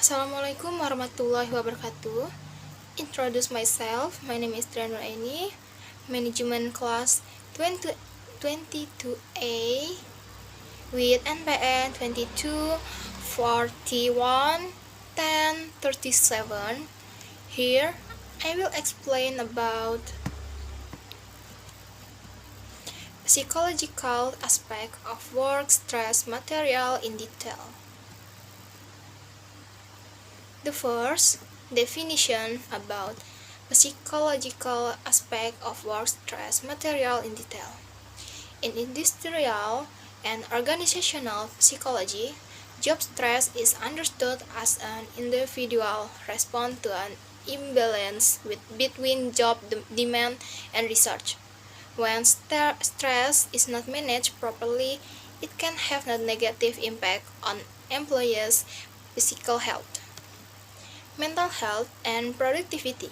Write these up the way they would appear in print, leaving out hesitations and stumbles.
Assalamualaikum warahmatullahi wabarakatuh. Introduce myself. My name is Trian Nuraini, Management Class 2022A with NPN 22411037. Here I will explain about psychological aspect of work stress material in detail. The first definition about psychological aspect of work stress material in detail. In industrial and organizational psychology, job stress is understood as an individual response to an imbalance between job demand and research. When stress is not managed properly, it can have a negative impact on employees' physical health, mental health, and productivity.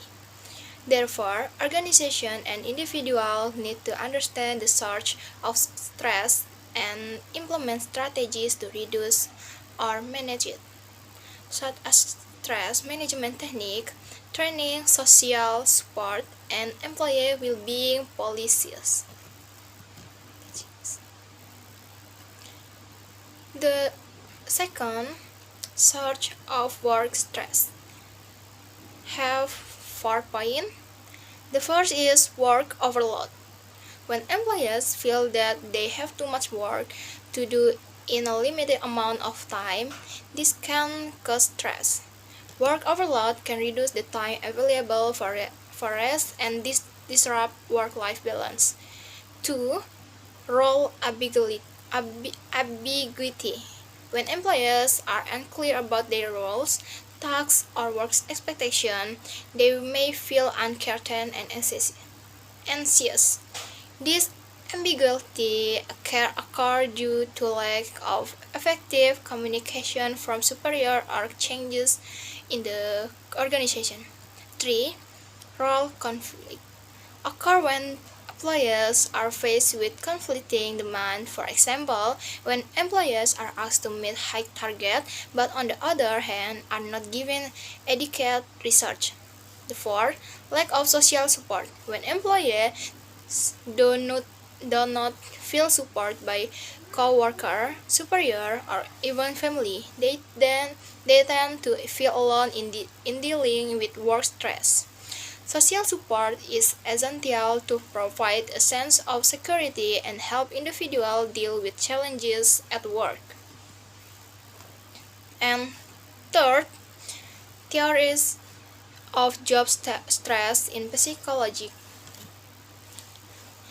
Therefore, organization and individuals need to understand the source of stress and implement strategies to reduce or manage it, such as stress management technique, training, social support, and employee well-being policies. The second, source of work stress have 4 points. The first is work overload. When employees feel that they have too much work to do in a limited amount of time, this can cause stress. Work overload can reduce the time available for rest and disrupt work-life balance. 2. Role ambiguity. When employees are unclear about their roles, tasks, or work expectation, they may feel uncertain and anxious. This ambiguity can occur due to lack of effective communication from superior or changes in the organization. 3. Role conflict occur when employees are faced with conflicting demands. For example, when employees are asked to meet high targets, but on the other hand are not given adequate research. The fourth, lack of social support. When employees do not feel support by co-worker, superior, or even family, they tend to feel alone in dealing with work stress. Social support is essential to provide a sense of security and help individuals deal with challenges at work. And third, theories of job stress in psychology.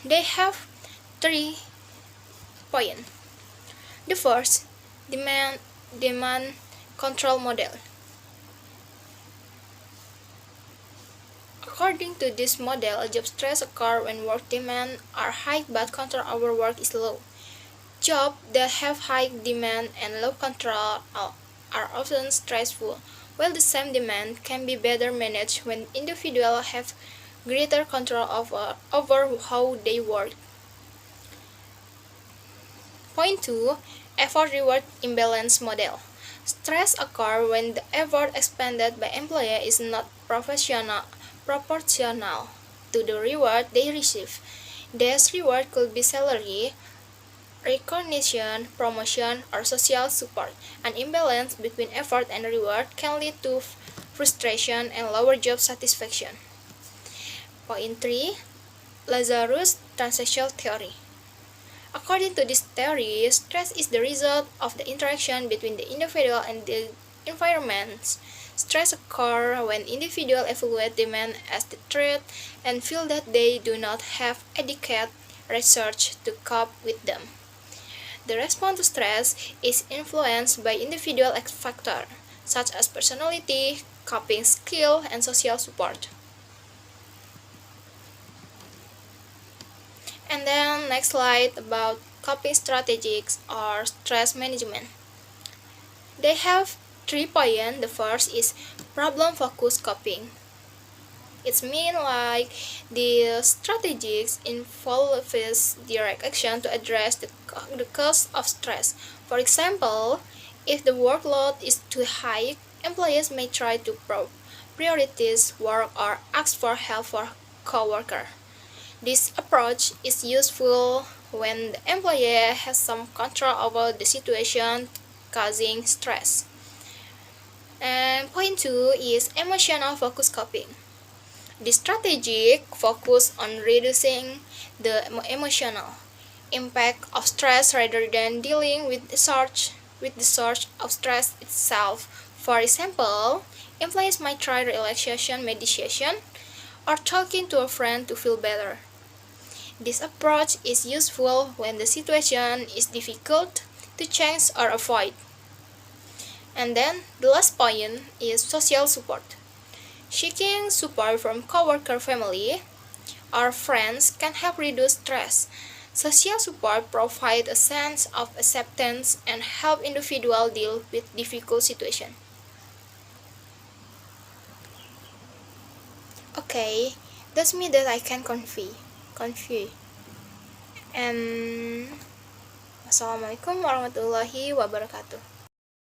They have 3 points. The first, demand control model. According to this model, job stress occurs when work demands are high but control over work is low. Jobs that have high demand and low control are often stressful, while the same demand can be better managed when individuals have greater control over how they work. Point 2. Effort-reward imbalance model. Stress occurs when the effort expended by employee is not proportional to the reward they receive. This reward could be salary, recognition, promotion, or social support. An imbalance between effort and reward can lead to frustration and lower job satisfaction. Point 3. Lazarus transaction theory. According to this theory, stress is the result of the interaction between the individual and the environment. Stress occurs when individuals evaluate demand as the threat and feel that they do not have adequate research to cope with them. The response to stress is influenced by individual factors, such as personality, coping skill, and social support. And then next slide about coping strategies or stress management. They have 3 points. The first is problem-focused coping. It means like the strategies involves direct action to address the cause of stress. For example, if the workload is too high, Employees may try to prioritize work or ask for help for coworker. This approach is useful when the employee has some control over the situation causing stress. And point 2 is emotional focus coping. The strategic focus on reducing the emotional impact of stress rather than dealing with the source of stress itself. For example, employees might try relaxation meditation or talking to a friend to feel better. This approach is useful when the situation is difficult to change or avoid. And then the last point is social support. Seeking support from coworker, family, or friends can help reduce stress. Social support provides a sense of acceptance and help individuals deal with difficult situations. Okay, that's me that I can convey. And Wassalamualaikum warahmatullahi wabarakatuh.